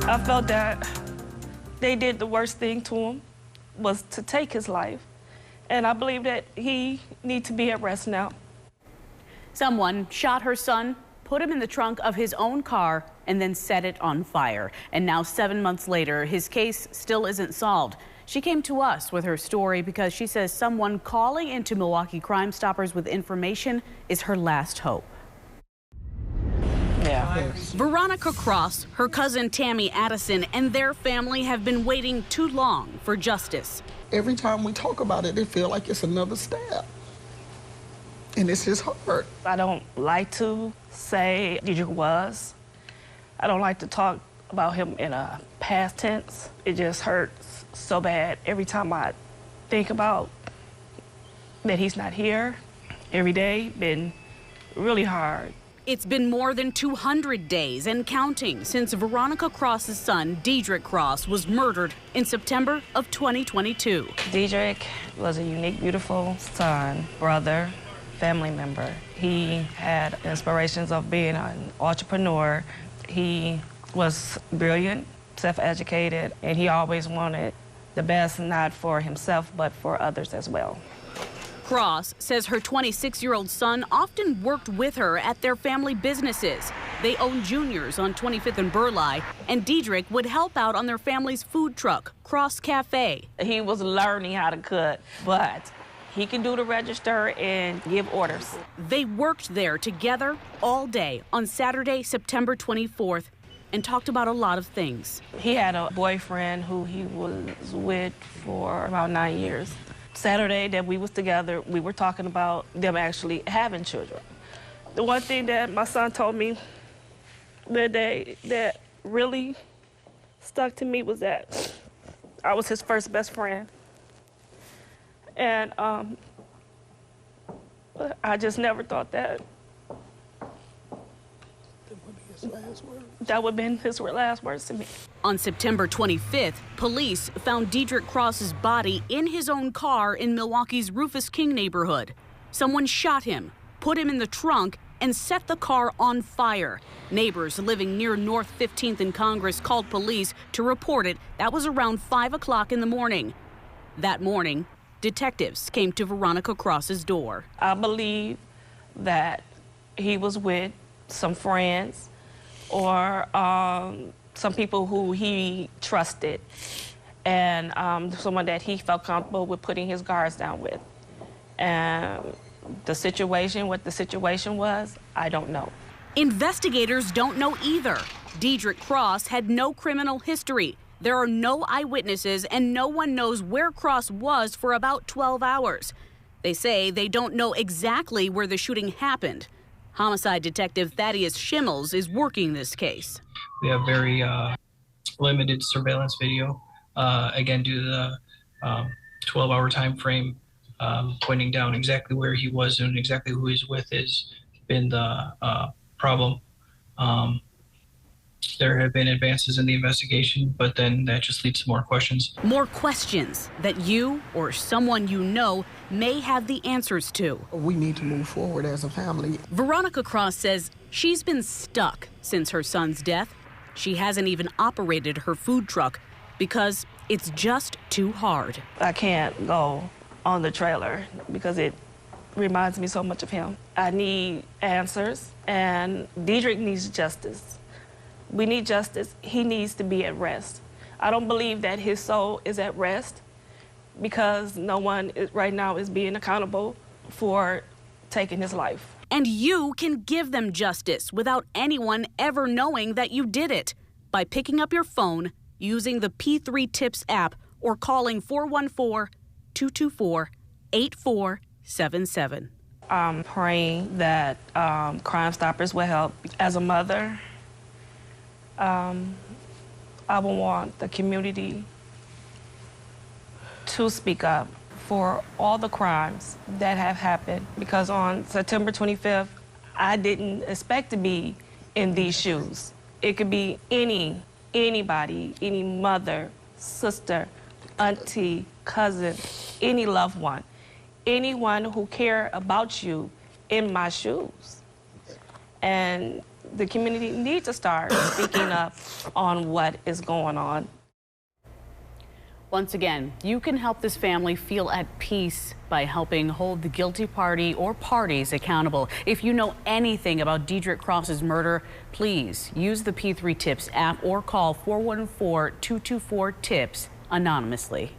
I felt that they did the worst thing to him, was to take his life. And I believe that he needs to be at rest now. Someone shot her son, put him in the trunk of his own car, and then set it on fire. And now 7 months later, his case still isn't solved. She came to us with her story because she says someone calling into Milwaukee Crime Stoppers with information is her last hope. Yeah. Veronica Cross, her cousin Tammy Addison, and their family have been waiting too long for justice. Every time we talk about it, it feels like it's another stab. And it's just hard. I don't like to say Dedrick was. I don't like to talk about him in a past tense. It just hurts so bad every time I think about that he's not here. Every day been really hard. It's been more than 200 days and counting since Veronica Cross's son, Dedrick Cross, was murdered in September of 2022. Dedrick was a unique, beautiful son, brother, family member. He had inspirations of being an entrepreneur. He was brilliant, self-educated, and he always wanted the best, not for himself, but for others as well. Cross says her 26-year-old son often worked with her at their family businesses. They own Juniors on 25th and Burleigh, and Dedrick would help out on their family's food truck, Cross Cafe. He was learning how to cook, but he can do the register and give orders. They worked there together all day on Saturday, September 24th, and talked about a lot of things. He had a boyfriend who he was with for about 9 years. Saturday that we was together, we were talking about them actually having children. The one thing that my son told me that day that really stuck to me was that I was his first best friend. And I just never thought that that would have been his last words to me. On September 25th, police found Dedrick Cross's body in his own car in Milwaukee's Rufus King neighborhood. Someone shot him, put him in the trunk, and set the car on fire. Neighbors living near North 15th and Congress called police to report it. That was around 5 o'clock in the morning. That morning, detectives came to Veronica Cross's door. I believe that he was with some friends or some people who he trusted and someone that he felt comfortable with putting his guards down with. And what the situation was, I don't know. Investigators don't know either. Dedrick Cross had no criminal history. There are no eyewitnesses and no one knows where Cross was for about 12 hours. They say they don't know exactly where the shooting happened. Homicide detective Thaddeus Schimmels is working this case. We have very limited surveillance video, again, due to the 12-hour time frame, pointing down exactly where he was and exactly who he's with has been the problem. There have been advances in the investigation, but then that just leads to more questions. More questions that you or someone you know may have the answers to. We need to move forward as a family. Veronica Cross says she's been stuck since her son's death. She hasn't even operated her food truck because it's just too hard. I can't go on the trailer because it reminds me so much of him. I need answers, and Dedrick needs justice. We need justice. He needs to be at rest. I don't believe that his soul is at rest because no one right now is being accountable for taking his life. And you can give them justice without anyone ever knowing that you did it by picking up your phone, using the P3 Tips app, or calling 414-224-8477. I'm praying that Crime Stoppers will help. As a mother, I would want the community to speak up for all the crimes that have happened, because on September 25th, I didn't expect to be in these shoes. It could be anybody, any mother, sister, auntie, cousin, any loved one, anyone who cared about you in my shoes. And The community needs to start speaking up on what is going on. Once again, you can help this family feel at peace by helping hold the guilty party or parties accountable. If you know anything about Dedrick Cross's murder, please use the P3 Tips app or call 414-224-TIPS anonymously.